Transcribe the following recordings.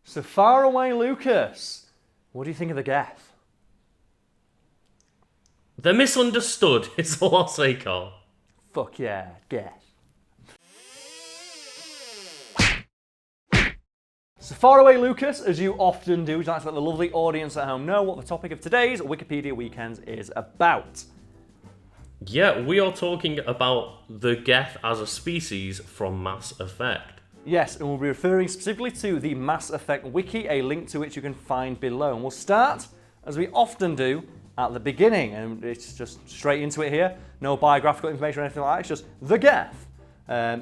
So far away, Lucas. What do you think of the Geth? They're misunderstood, is all I'll say, Karl. Fuck yeah, Geth. So far away, Lucas, as you often do, would you like to let the lovely audience at home know what the topic of today's Wikipedia Weekends is about? Yeah, we are talking about the Geth as a species from Mass Effect. Yes, and we'll be referring specifically to the Mass Effect Wiki, a link to which you can find below. And we'll start, as we often do, at the beginning. And it's just straight into it here. No biographical information or anything like that. It's just the Geth.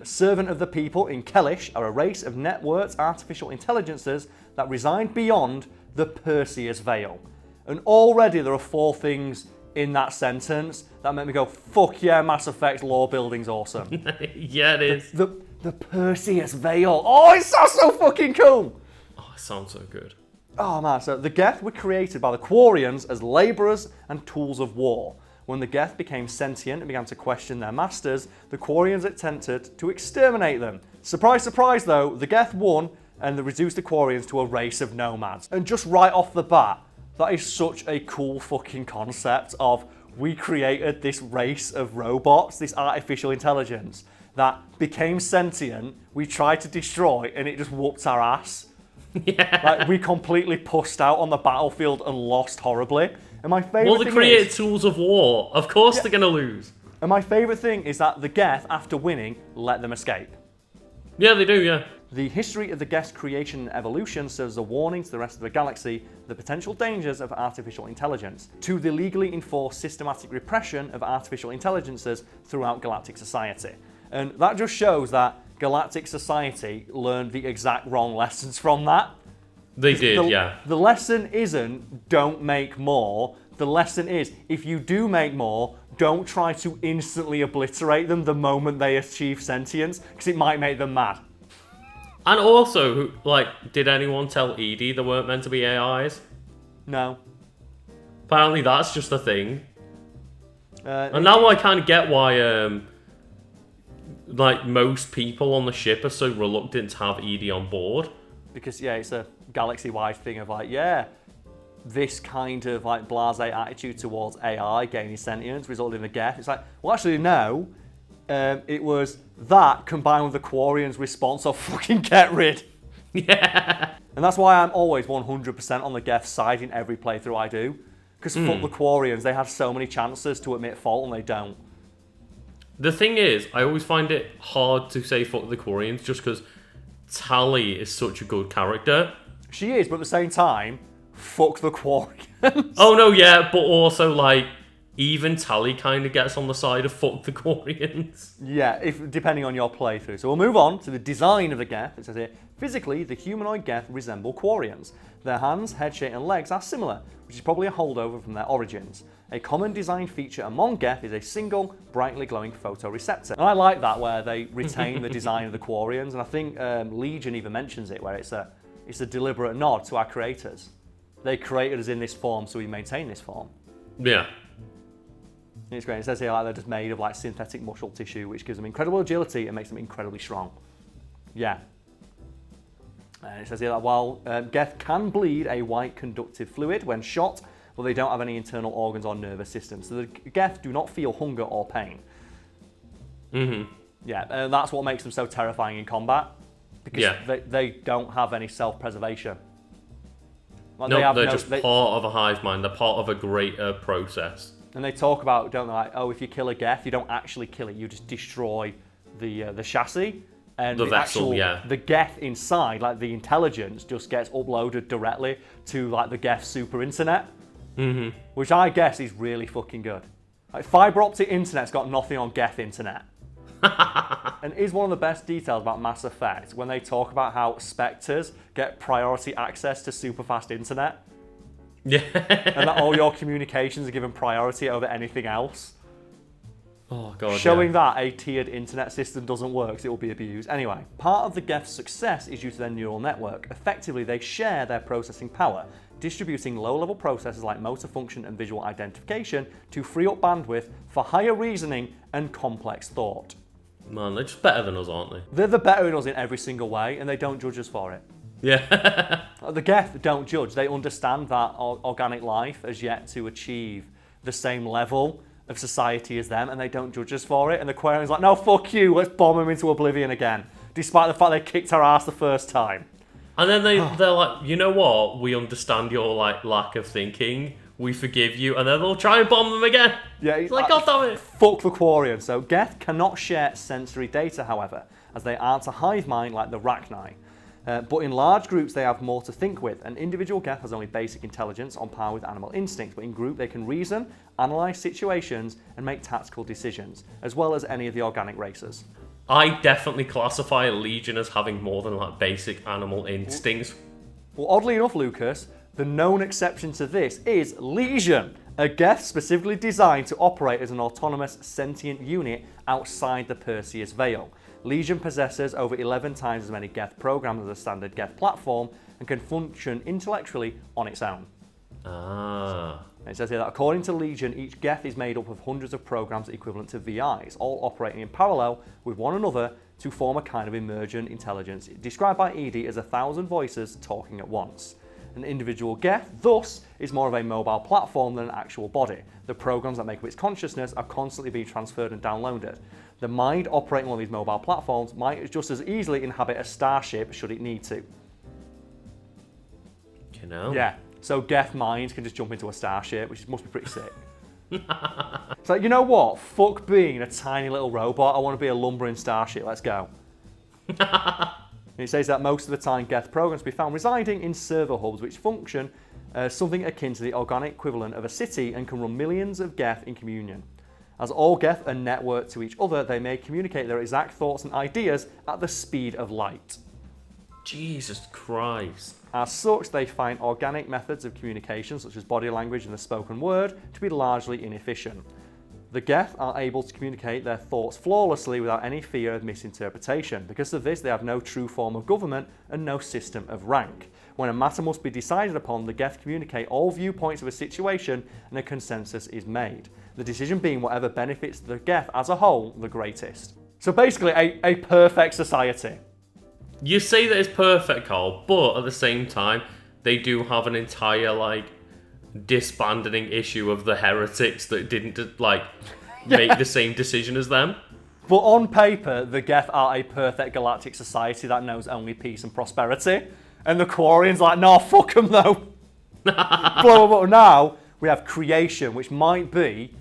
Servant of the people in Kellish are a race of networked artificial intelligences that reside beyond the Perseus Veil. And already there are 4 things in that sentence that make me go, fuck yeah, Mass Effect lore building's awesome. Yeah, it is. The Perseus Veil. Oh, it sounds so fucking cool. Oh, it sounds so good. Oh man, so the Geth were created by the Quarians as labourers and tools of war. When the Geth became sentient and began to question their masters, the Quarians attempted to exterminate them. Surprise, surprise though, the Geth won and they reduced the Quarians to a race of nomads. And just right off the bat, that is such a cool fucking concept of we created this race of robots, this artificial intelligence that became sentient, we tried to destroy, and it just whooped our ass. Yeah. Like, we completely pushed out on the battlefield and lost horribly. And my favourite Well, they thing created is, tools of war. Of course they're going to lose. and my favourite thing is that the Geth, after winning, let them escape. Yeah, they do, yeah. The history of the Geth's creation and evolution serves as a warning to the rest of the galaxy the potential dangers of artificial intelligence, to the legally enforced systematic repression of artificial intelligences throughout galactic society. And that just shows that galactic society learned the exact wrong lessons from that. They did, yeah. The lesson isn't don't make more. The lesson is if you do make more, don't try to instantly obliterate them the moment they achieve sentience, because it might make them mad. And also, like, did anyone tell Edie they weren't meant to be AIs? No. Apparently that's just a thing. And now I kind of get why, like, most people on the ship are so reluctant to have Edie on board. Because, yeah, it's a galaxy-wide thing of, like, yeah, this kind of, like, blasé attitude towards AI gaining sentience resulted in the Geth. It's like, well, actually, no. It was that combined with the Quarians' response of fucking get rid. Yeah. And that's why I'm always 100% on the Geth side in every playthrough I do. Because fuck the Quarians, they had so many chances to admit fault and they don't. The thing is, I always find it hard to say fuck the Quarians just because Tali is such a good character. She is, but at the same time, fuck the Quarians. Oh no, yeah, but also, like, even Tali kind of gets on the side of fuck the Quarians. Yeah, depending on your playthrough. So we'll move on to the design of the Geth. It says here, physically, the humanoid Geth resemble Quarians. Their hands, head shape and legs are similar, which is probably a holdover from their origins. A common design feature among Geth is a single, brightly glowing photoreceptor. And I like that, where they retain the design of the Quarians, and I think Legion even mentions it, where it's a deliberate nod to our creators. They created us in this form, so we maintain this form. Yeah. And it's great. It says here like they're just made of like synthetic muscle tissue, which gives them incredible agility and makes them incredibly strong. Yeah. And it says here that while Geth can bleed a white conductive fluid when shot, but they don't have any internal organs or nervous systems. So the Geth do not feel hunger or pain. Mm-hmm. Yeah, and that's what makes them so terrifying in combat. Because they don't have any self-preservation. Like they're just part of a hive mind. They're part of a greater process. And they talk about, don't they, like, oh, if you kill a Geth, you don't actually kill it, you just destroy the chassis. And the vessel, yeah. The Geth inside, like the intelligence, just gets uploaded directly to like the Geth super internet. Mm-hmm. Which I guess is really fucking good. Like fibre optic internet's got nothing on Geth internet. And is one of the best details about Mass Effect when they talk about how Spectres get priority access to super fast internet. Yeah. And that all your communications are given priority over anything else. Oh, God, Showing that a tiered internet system doesn't work, so it will be abused. Anyway, part of the Geth's success is due to their neural network. Effectively, they share their processing power, distributing low-level processes like motor function and visual identification to free up bandwidth for higher reasoning and complex thought. Man, they're just better than us, aren't they? They're the better in us in every single way, and they don't judge us for it. Yeah. The Geth don't judge. They understand that organic life has yet to achieve the same level of society as them, and they don't judge us for it. And the Quarian's like, no, fuck you, let's bomb them into oblivion again, despite the fact they kicked our ass the first time. And then they're like, you know what? We understand your lack of thinking. We forgive you, and then they'll try and bomb them again. Yeah, it's like, God damn it. Fuck the Quarian. So Geth cannot share sensory data, however, as they aren't a hive mind like the Rachni. But in large groups, they have more to think with. An individual Geth has only basic intelligence on par with animal instinct, but in group they can reason, analyse situations, and make tactical decisions, as well as any of the organic races. I definitely classify a Legion as having more than basic animal instincts. Well, oddly enough, Lucas, the known exception to this is Legion, a Geth specifically designed to operate as an autonomous sentient unit outside the Perseus Veil. Legion possesses over 11 times as many Geth programs as a standard Geth platform and can function intellectually on its own. It says here that according to Legion, each Geth is made up of hundreds of programs equivalent to VIs, all operating in parallel with one another to form a kind of emergent intelligence, described by Edie as 1,000 voices talking at once. An individual Geth, thus, is more of a mobile platform than an actual body. The programs that make up its consciousness are constantly being transferred and downloaded. The mind operating one of these mobile platforms might just as easily inhabit a starship should it need to. You know? Yeah. So Geth minds can just jump into a starship, which must be pretty sick. So you know what? Fuck being a tiny little robot. I want to be a lumbering starship. Let's go. It says that most of the time Geth programs can be found residing in server hubs which function something akin to the organic equivalent of a city and can run millions of Geth in communion. As all Geth are networked to each other, they may communicate their exact thoughts and ideas at the speed of light. Jesus Christ. As such, they find organic methods of communication, such as body language and the spoken word, to be largely inefficient. The Geth are able to communicate their thoughts flawlessly without any fear of misinterpretation. Because of this, they have no true form of government and no system of rank. When a matter must be decided upon, the Geth communicate all viewpoints of a situation and a consensus is made. The decision being whatever benefits the Geth as a whole the greatest. So basically, a perfect society. You say that it's perfect, Karl, but at the same time, they do have an entire, disbanding issue of the heretics that didn't, make the same decision as them. But on paper, the Geth are a perfect galactic society that knows only peace and prosperity. And the Quarian's like, nah, fuck them though. But now, we have creation, which might be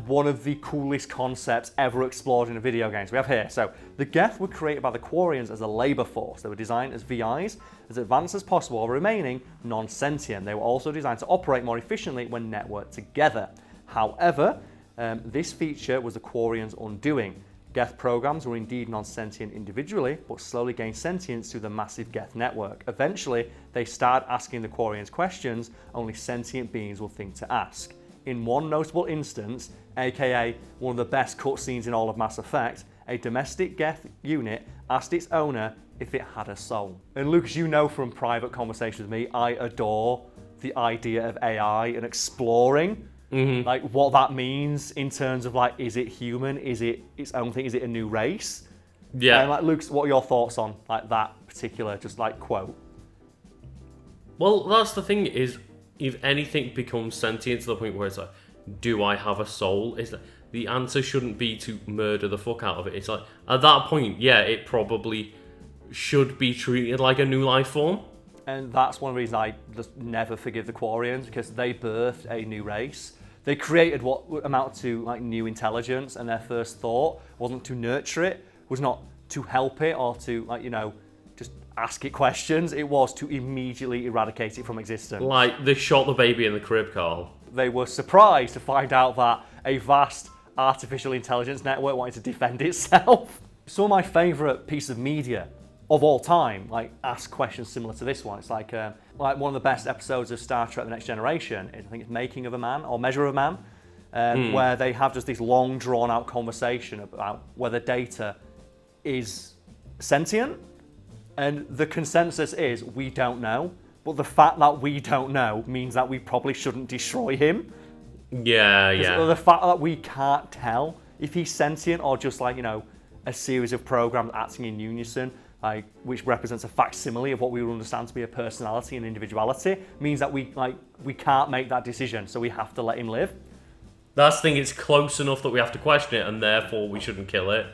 one of the coolest concepts ever explored in a video game. So we have here, so the Geth were created by the Quarians as a labour force. They were designed as VIs, as advanced as possible, while remaining non-sentient. They were also designed to operate more efficiently when networked together. However, this feature was the Quarians' undoing. Geth programs were indeed non-sentient individually, but slowly gained sentience through the massive Geth network. Eventually, they started asking the Quarians questions only sentient beings will think to ask. In one notable instance, aka one of the best cutscenes in all of Mass Effect, a domestic Geth unit asked its owner if it had a soul. And Lucas, you know from private conversations with me, I adore the idea of AI and exploring what that means in terms of is it human? Is it its own thing? Is it a new race? Yeah. And Lucas, what are your thoughts on that particular quote? Well, that's the thing is, if anything becomes sentient to the point where it's do I have a soul? Is that the answer shouldn't be to murder the fuck out of it. It's at that point, yeah, it probably should be treated like a new life form. And that's one reason I just never forgive the Quarians, because they birthed a new race. They created what amounted to new intelligence, and their first thought wasn't to nurture it, was not to help it or to just ask it questions. It was to immediately eradicate it from existence. They shot the baby in the crib, Karl. They were surprised to find out that a vast artificial intelligence network wanted to defend itself. Some of my favourite pieces of media of all time ask questions similar to this one. It's like one of the best episodes of Star Trek: The Next Generation is, I think it's Making of a Man or Measure of a Man, where they have just this long drawn out conversation about whether Data is sentient, and the consensus is we don't know, but the fact that we don't know means that we probably shouldn't destroy him. Yeah. The fact that we can't tell if he's sentient or just a series of programs acting in unison, which represents a facsimile of what we would understand to be a personality and individuality, means that we can't make that decision, so we have to let him live. That's the thing, it's close enough that we have to question it, and therefore we shouldn't kill it.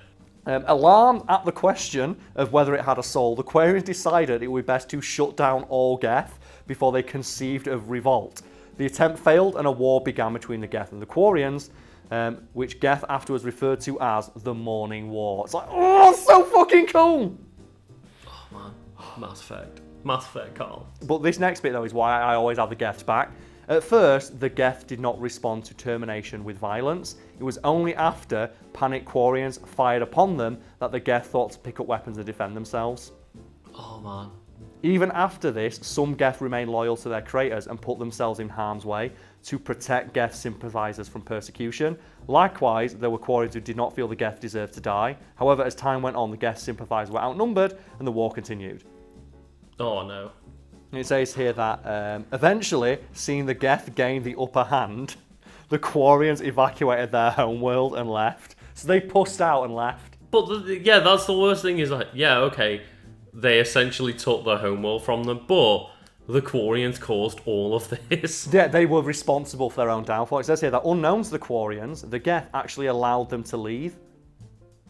Alarmed at the question of whether it had a soul, the Quarians decided it would be best to shut down all Geth before they conceived of revolt. The attempt failed, and a war began between the Geth and the Quarians, which Geth afterwards referred to as the Morning War. It's like, oh, that's so fucking cool! Oh man, Mass Effect, Karl. But this next bit, though, is why I always have the Geths back. At first, the Geth did not respond to termination with violence. It was only after panicked Quarians fired upon them that the Geth thought to pick up weapons and defend themselves. Oh man. Even after this, some Geth remained loyal to their creators and put themselves in harm's way to protect Geth sympathizers from persecution. Likewise, there were Quarians who did not feel the Geth deserved to die. However, as time went on, the Geth sympathizers were outnumbered and the war continued. Oh no. It says here that eventually, seeing the Geth gain the upper hand, the Quarians evacuated their homeworld and left. So they pussed out and left. But yeah, that's the worst thing is like, yeah, okay, they essentially took their homeworld from them, but the Quarians caused all of this. Yeah, they were responsible for their own downfall. It says here that unknown to the Quarians, the Geth actually allowed them to leave.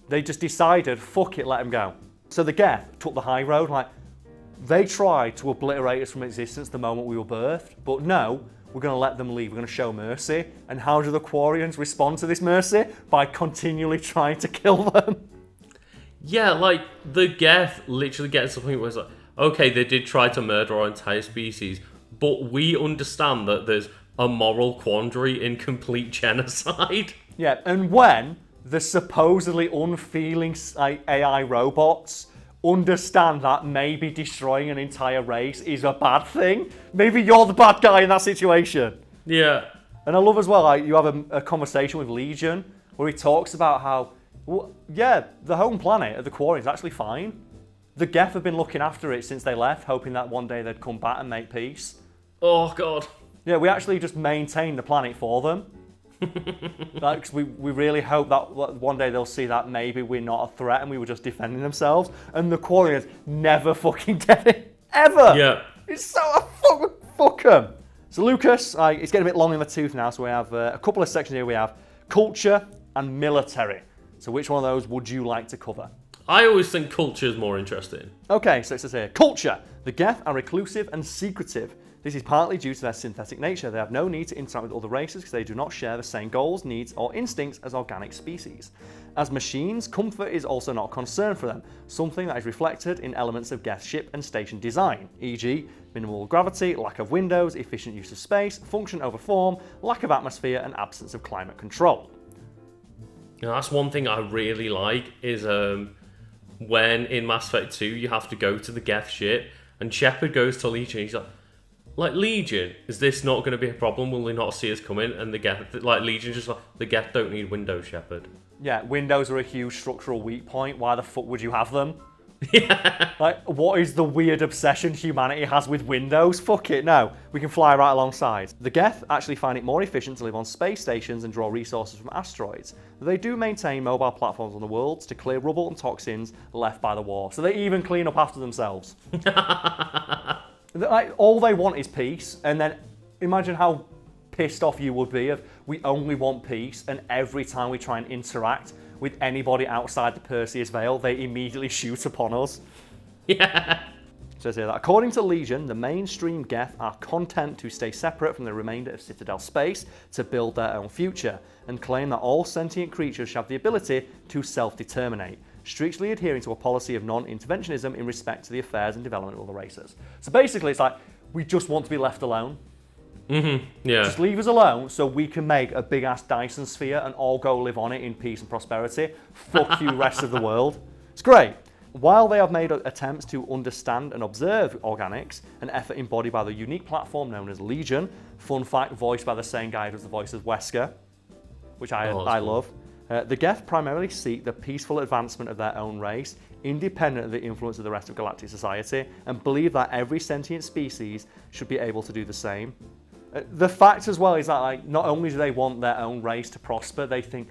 They just decided, fuck it, let them go. So the Geth took the high road, like, they tried to obliterate us from existence the moment we were birthed, but no, we're going to let them leave, we're going to show mercy. And how do the Quarians respond to this mercy? By continually trying to kill them. Yeah, like, the Geth literally gets to the point where it's like, okay, they did try to murder our entire species, but we understand that there's a moral quandary in complete genocide. Yeah, and when the supposedly unfeeling AI robots understand that maybe destroying an entire race is a bad thing, maybe you're the bad guy in that situation. Yeah. And I love as well, like, you have a conversation with Legion where he talks about how, well, yeah, the home planet of the Quarians is actually fine. The Geth have been looking after it since they left, hoping that one day they'd come back and make peace. Oh, God. Yeah, we actually just maintain the planet for them. Like, we really hope that one day they'll see that maybe we're not a threat and we were just defending themselves. And the Quarians never fucking get it. Ever! Yeah. It's so... Fuck them. So Lucas, it's getting a bit long in the tooth now, so we have a couple of sections here. We have culture and military. So which one of those would you like to cover? I always think culture is more interesting. Okay, so it says here, culture. The Geth are reclusive and secretive. This is partly due to their synthetic nature. They have no need to interact with other races because they do not share the same goals, needs, or instincts as organic species. As machines, comfort is also not a concern for them, something that is reflected in elements of Geth ship and station design, e.g. minimal gravity, lack of windows, efficient use of space, function over form, lack of atmosphere, and absence of climate control. You know, that's one thing I really like is when in Mass Effect 2 you have to go to the Geth ship and Shepard goes to Legion, he's like, Legion, is this not going to be a problem? Will they not see us coming? And the Geth, like, Legion's just like, the Geth don't need windows, Shepard. Yeah, windows are a huge structural weak point. Why the fuck would you have them? Yeah. Like, what is the weird obsession humanity has with windows? Fuck it, no. We can fly right alongside. The Geth actually find it more efficient to live on space stations and draw resources from asteroids. They do maintain mobile platforms on the worlds to clear rubble and toxins left by the war. So they even clean up after themselves. Like, all they want is peace, and then imagine how pissed off you would be if we only want peace, and every time we try and interact with anybody outside the Perseus Veil, they immediately shoot upon us. Yeah. It says here that according to Legion, the mainstream Geth are content to stay separate from the remainder of Citadel space to build their own future, and claim that all sentient creatures should have the ability to self-determinate, strictly adhering to a policy of non-interventionism in respect to the affairs and development of other races. So basically, it's like, we just want to be left alone. Mm-hmm. Yeah. Just leave us alone so we can make a big-ass Dyson sphere and all go live on it in peace and prosperity. Fuck you, rest of the world. It's great. While they have made attempts to understand and observe organics, an effort embodied by the unique platform known as Legion, fun fact, voiced by the same guy who does the voice of Wesker, which I love. The Geth primarily seek the peaceful advancement of their own race, independent of the influence of the rest of galactic society, and believe that every sentient species should be able to do the same. The fact as well is that, like, not only do they want their own race to prosper, they think,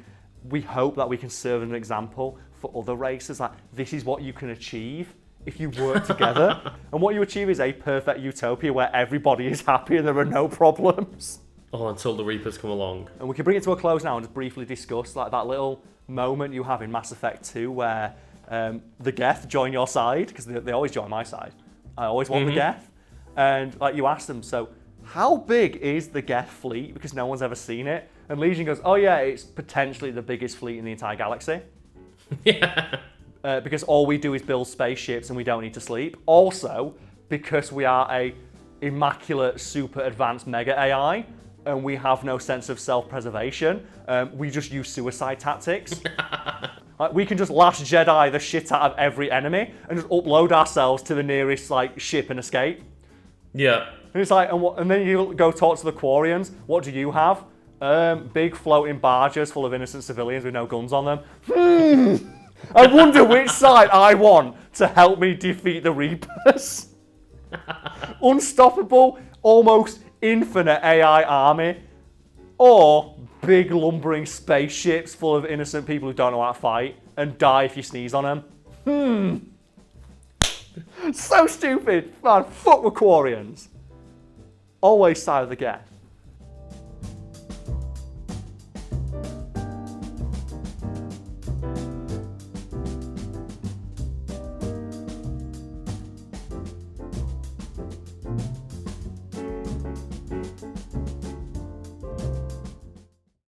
we hope that we can serve as an example for other races. Like, this is what you can achieve if you work together. And what you achieve is a perfect utopia where everybody is happy and there are no problems. Oh, until the Reapers come along. And we can bring it to a close now and just briefly discuss like that little moment you have in Mass Effect 2 where the Geth join your side, because they always join my side. I always want the Geth. And like you ask them, so how big is the Geth fleet? Because no one's ever seen it. And Legion goes, oh yeah, it's potentially the biggest fleet in the entire galaxy. Yeah. Because all we do is build spaceships and we don't need to sleep. Also, because we are a immaculate, super advanced mega AI, and we have no sense of self-preservation, we just use suicide tactics. Like, we can just Last Jedi the shit out of every enemy and just upload ourselves to the nearest like ship and escape. Yeah. And it's like, and then you go talk to the Quarians. What do you have? Big floating barges full of innocent civilians with no guns on them. I wonder which side I want to help me defeat the Reapers. Unstoppable, almost infinite AI army, or big lumbering spaceships full of innocent people who don't know how to fight and die if you sneeze on them. So stupid. Man, fuck the Quarians. Always side of the Geth.